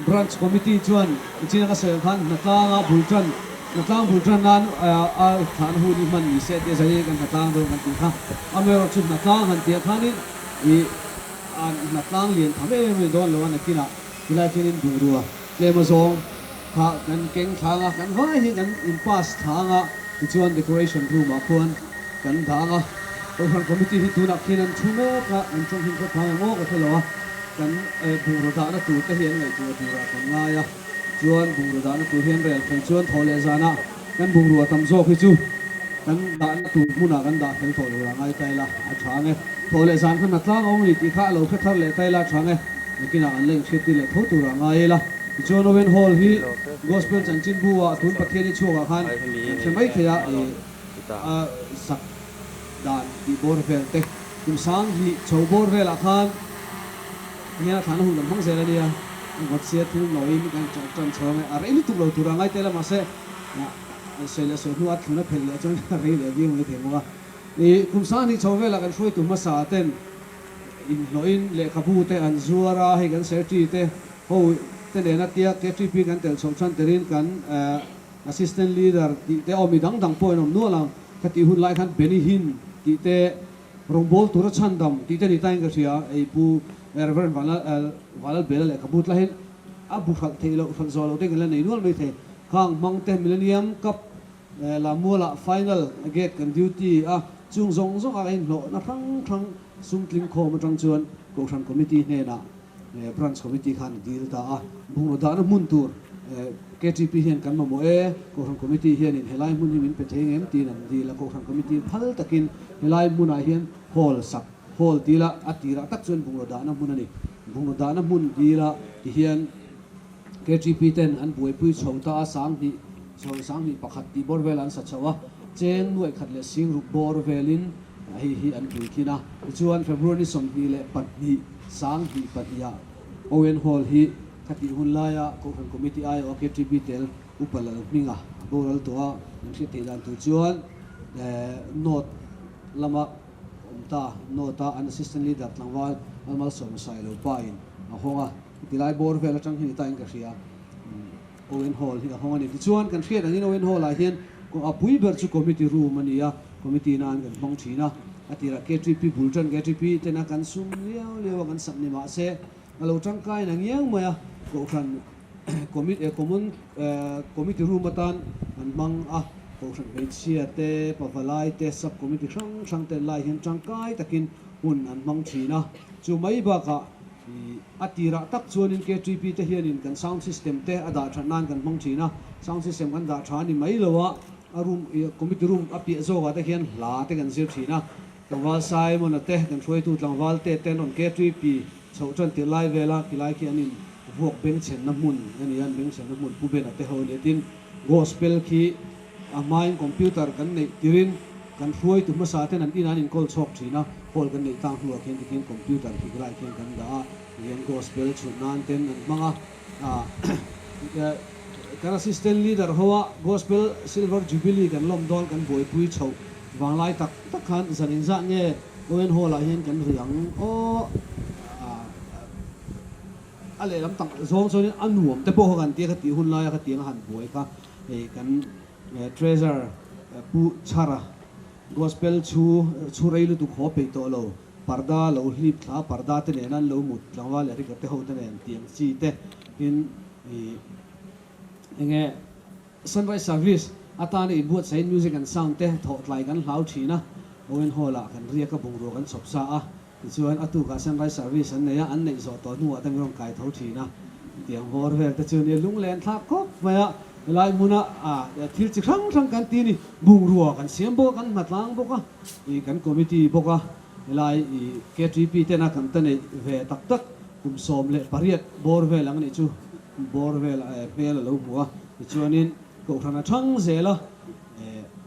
branch committee chuan china ka sel khan natlanga bultran natlang bultran nan a than hu ni man ni se te zai kan natlang do kan tin kha amero chu natlang han te khani I an natlang lien thame me don lo na kina kila kinin durua lema zong kha kan keng thanga kan vai hi kan in pass thanga chuan decoration room a phon kan thanga Kohhran committee hi tuna kinan thume ka an chung hin ko thanga mo ko thelo kan bungro da na tu te hian ngai tu ra kan nga ya chuan bungro da na tu hian rel kan chuan thole zana kan bungro tam zo khi chu kan da na tu muna kan da kan thole ra ngai tai la a thange thole zan kan natlang ong li ti kha lo kha thar le tai la thange kina an leng khiti le tho tu ra ngai la chuan Owen hall hi gospel chanchin buwa tun pathiani chuwa khan semai thea a sak dan di bor vel te kum sang hi chho bor vel a khan nia thana hu lam hang zela nia ngot sia thu noi mi kan chan chong a re ni tu lo tu ra ngai te la ma se na se la so nu a thuna phel le chon re le bi mu the mo ni kum sang ni chho vel a kan hroi tu ma sa ten in loin le khabu te an zuara he kan secretary te ho te le na tia KTP kan tel chom chan terin kan assistant leader te omi dang dang point om no lang khati hun lai khan beni hin ti te rongbol tura chandam ti te ni taing ka sia ei pu reverend wala bel le kabut la hin abu khat thelo fan zolo te gala nei nual mai the khang mang te millennium cup la mola final gate kan duty a chung zong zong a in lo na thang sum tling kho ma tang chuan Kohhran committee ne na branch committee khan deal ta a bungro da na mun tur KTP hian kan ma mo Kohhran committee hian in helai mun min pe theng em tin an di la Kohhran committee phal takin helai mun a hian hall sak hall dila atira tak chuan bungro da na mun ani bungro da na mun dila ti hian KTP ten an buai pui chhota sang ni pakhat ti borvel an sa chawa cheng nuai khat le sing ru borvelin hi an bui kina chuan February som ni le pat ni sang hi patia Owen hall hi khati hun laya Kohhran committee ai o KTP tel upal minga boral to a nthi te dan tu chuan note lama umta nota an assistant leader tlangwal almal som sai lo pain a honga tilai bor vela tang hi ta in ka ria Owen hall hi a honga ni chuan kan hriat angin Owen hall a hian ko apui ber chu committee room ania committee nan kan bang thina atira KTP bulletin KTP tena kan sum leo kan sam ni ma se alo tangkai na ngiang maya Kohhran committee room atan an mang a Kohhran hmeichhia te pavalai te sub committee sang te lai hian tangkai takin hun an mang thina chu mai ba ka atira tak chuanin KTP te hianin kan sound system te ada thanan kan mang thina sound system kan da thani mai lowa a room committee room api zo ga te hian la te kan zir thina tlangwal sai mon te kan throi tu tlangwal te ten on KTP chhochan ti lai vela ki lai ki anin vok beng chen na mun ani an beng chen na mun pu ben ate ho le tin gospel ki a main computer kan nei tirin kan throi tu ma sa ten an in anin call chok thina hol kan nei tang hluak hen tikin computer ki lai khen kan da yen gospel chunan ten an manga kan assistant leader hoa gospel silver jubilee kan lom dol kan boi pui chho wanglai tak khan zanin za nge Owen hall a hian kan riang o ale lam tang zong so an nuam te po kan ti khati hun lai khati han boi kha e kan treasure pu chara gospel chu reilu tu kho pe to lo parda lo hlip tha parda te ne nan lo mut lawwa le ri ka te ho te ne tiang chi te in enge sunrise service atani buat sain music and sound te thot lai kan hlau thina Owen hall a kan ria ka bungro kan chopsa a chuan atu ka sunrise service an neya an nei zo to nu atang rong kai tho thina tiang hor vel te chu ni lunglen thla khop maya lai muna a thil chi thang kan ti ni bungruwa kan siam bo kan matlang bo ka I kan committee bo ka lai KTP te na kan tane ve tak kum som le pariat bor vel ang ni chu bor vel pel lo bua chuanin Kohhran a thang zela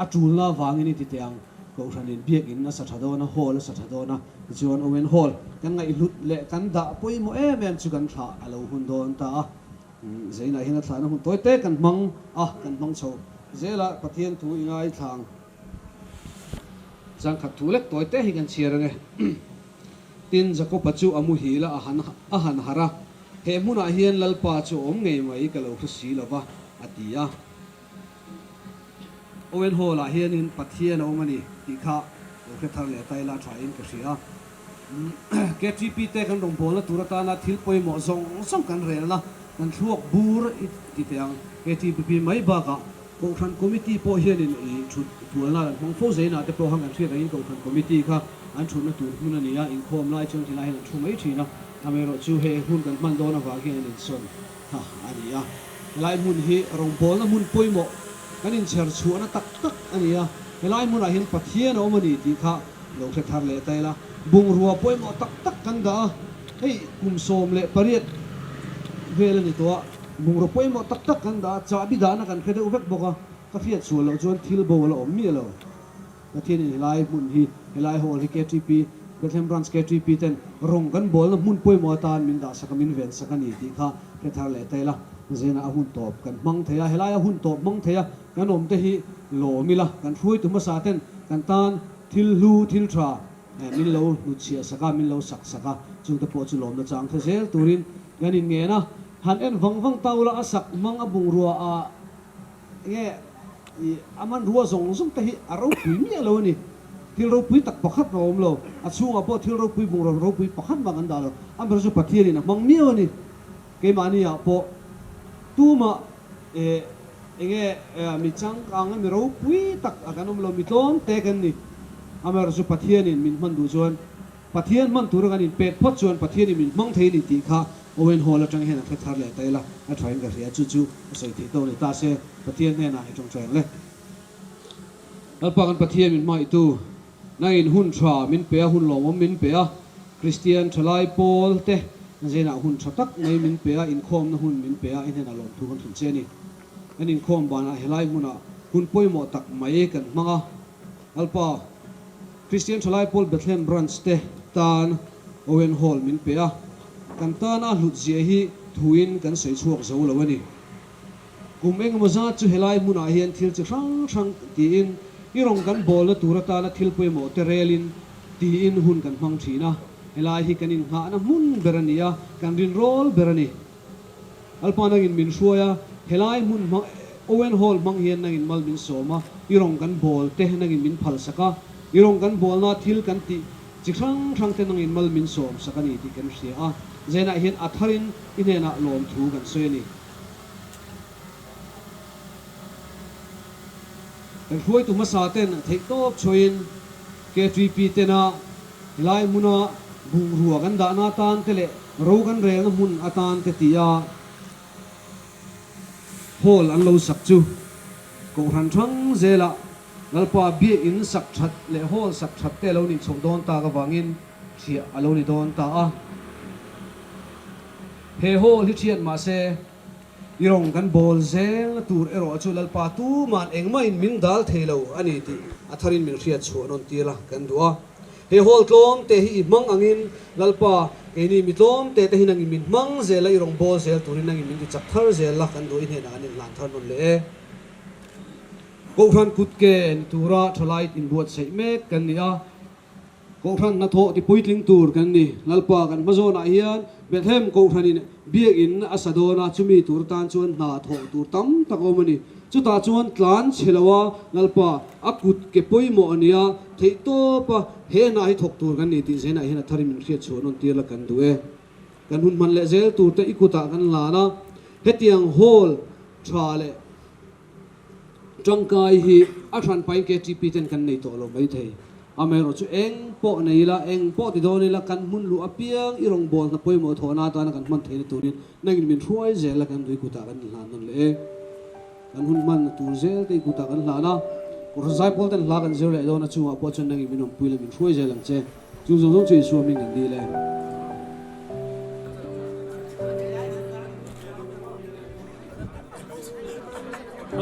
atulna wangini ti tiang Kohhran in biak in na sathadona hall sathadona chuan Owen hall kan ngai lut le kan da poi mo em chu kan tha alo hun don ta zeina hina Thlahna hun toy te kan mang chho zela pathian thu ingai thang jang khat thu lek toy te hi kan chiar nge tin jako pachu amu hi la a han hara he muna hian lalpa chu om ngei mai ka lo khasi lova atia Owen hola hian in pathian omani ti kha lo khe thar le tai la tha in ka sia KTP te kan rong bol na turata na thil poi mo zong kan rel na kan thuak bur ti teang KTP mai ba ka Kohhran committee po hian in I thut tualna hong fo zeina te pro hang an thia in Kohhran committee kha an thuna tur huna nia in khom lai chung ti lai han thu mai thina amero chu he hun kan man do na wa hian in son ha ania lai mun hi rong bol na mun poi mo kan in cher chu na tak tak ania lai mun a hin pathian omani ti kha lo khe thar le tai la bung ruwa poi mo tak tak kan da hei kum som le pariat vel ni to bung ro poi mo tak tak kan da cha bi da na kan khede ubek boka ka fiat chu lo chon thil bo lo om mi lo ka thiên ni lai mun hi lai hol hi KTP Bethlehem branch KTP ten rong kan bol na mun poi mo tan min da sakamin ven sakani ti kha khe thar le tai la zena ahun top kan mang theya helai ahun top mang theya kan om te hi lo mila kan thui tu ma sa ten kan tan thil lu thil tra min lo lu chia saka min lo sak saka chung te po chu lom na chang the zel turin ganin nge na han en wang taula asak mang abung ruwa a nge aman ruwa zong te hi aro pui mi lo ni thil ro pui tak pakhat rom lo achunga po thil ro pui bung ro pui pakhat bang an da lo am ber chu pathian na mang mi ni ke mani ya po tuma enge mi chang kang mi ro pui tak akanom lo mi ton te kan ni amer su pathian in min man du chuan pathian man tur kan in pet phot chuan pathian in min mang thei ni ti kha Owen hol atang hen a thar le tai la a thain ga ria chu sei ti to ni ta se pathian ne na trong chang le alpa kan pathian min mai tu na in hun tha min pe hun lo min pe a Christian thalai pol te zena hun thatak nei min pe a in khom na hun min pe a in hen a lom thu kan thun che ni an in khom bana helai muna hun poi mo tak mai kan manga alpa Christian thalai pol Bethlehem branch te tan Owen hall min pe a kan tan a hlut zia hi thuin kan sei chuak zo lo ani kum eng mo za chu helai muna hian thil chi sang ti in I rong kan bol na turata na thil poi mo te relin ti in hun kan mang thina helai hi kan in ha na mun berania kan rin rol berani alpana in min shuaya helai mun Owen hall mang hian nang in mal min soma I rong kan bol te nang in min phal saka I rong kan bol na thil kan ti chi sang te nang in mal min som sakani ti kan sia a zena hian atharin inena lom thu kan soeni kan huai tu masa ten thei top choin KTP tena lai muna bung ruwa kan da na tan tele ro kan rel na mun atan te tia hol an lo sak chu Kohhran thang zela lalpa bia in sak that le hol sak that te lo ni chok don ta ka wangin thia alo ni don ta a he hol hi thian ma se irong kan bol zel tur ero chu lalpa tu man engma in min dal thelo ani ti atharin min riat chu non tira kan duwa he hol tlom te hi mang angin lalpa eni mi tlom te te hinang min mang zel irong bol zel turin nang min ti chak thar zel la kan du in he na anin lan thar non le Kohhran kutke tura thalai in buat sei mek kan nia Kohhran na tho ti puitling tur kan ni lalpa kan mazona hian Bethlehem Kohhran in biak in asadona chumi tur tan chuan na tho tur tam takomani chuta chuan tlan chhelawa lalpa akut ke poimo ania thei to pa he na hi thok tur kan ni ti zena hian athari min khia chu non tir la kan duwe kan hun man le zel tur te ikuta kan lana hetiang hol thale tangkai hi athan pain KTP ten kan nei to lo mai thei amero chu eng po nei la eng po ti do nei la kan mun lu apiang irong bol na poimo thona ta na kan man thei turin nangin min thuai zel la kan dui kuta kan lan non le kan hun man tur zel te kuta kan lana ko zai pol ten la kan zel le do na chu po chen nangin min puile min thuai zel lang che chu zo zo chui su min kan di le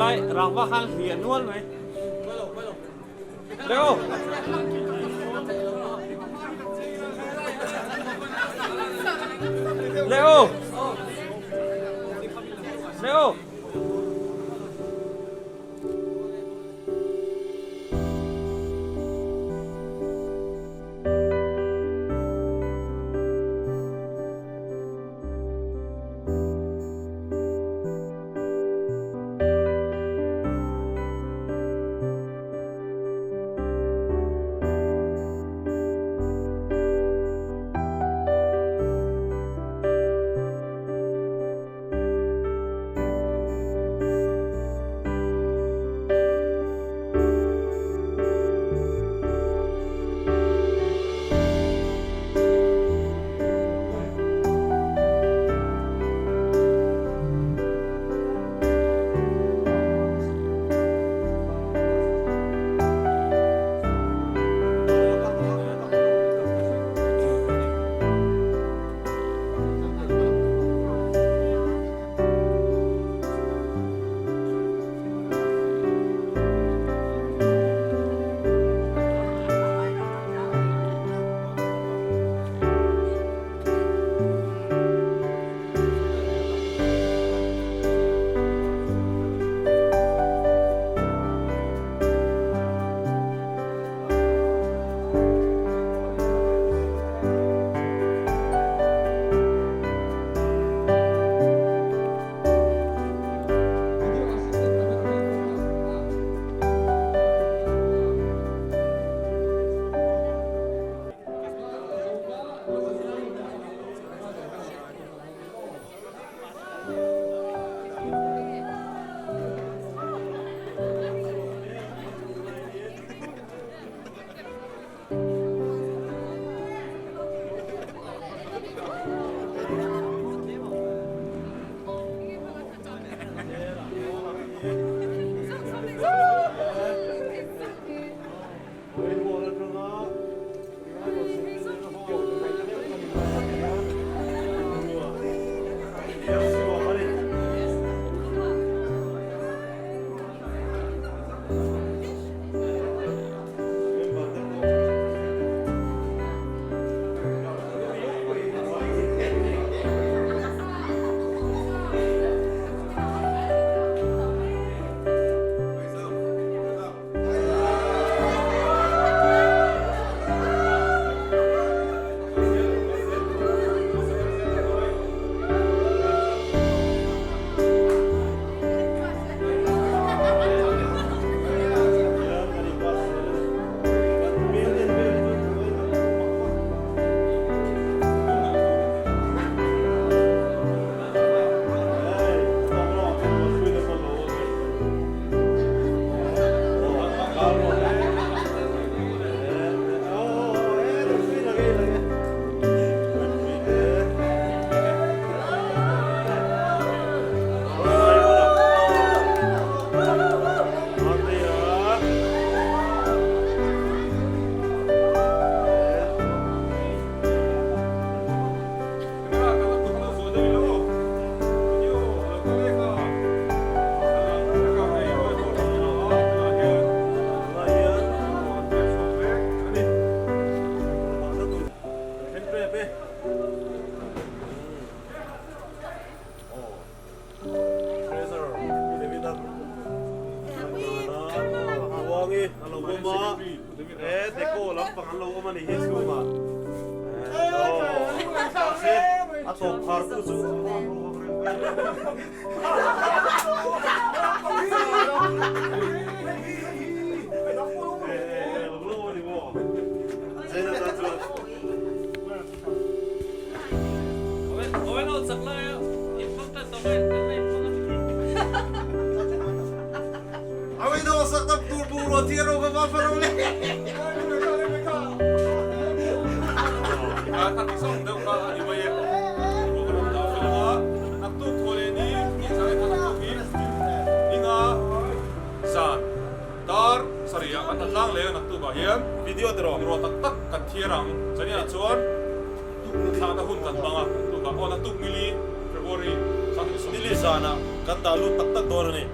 lại rằng vào khăn liền luôn này đâu Leo Leo ni. Treasure, David up. Wangi, alo goma. Deko lang pang alo goma ni his goma. Ato kartu su. Owen out sakla ya. Important Owen, karena Awi daw sa tagburo tiro ka ba parang ni. kan isang daw ka ani ba ya. Program daw sila naktu thole ni isang ka naktu inga Zan dar sariya kan lang le naktu ba hian Video dro. ro tak tak kan thierang chania chuan Thlahna hun kan banga tu ka ona tu mili February sang isu Nili sana kan dalu tak tak dor ni.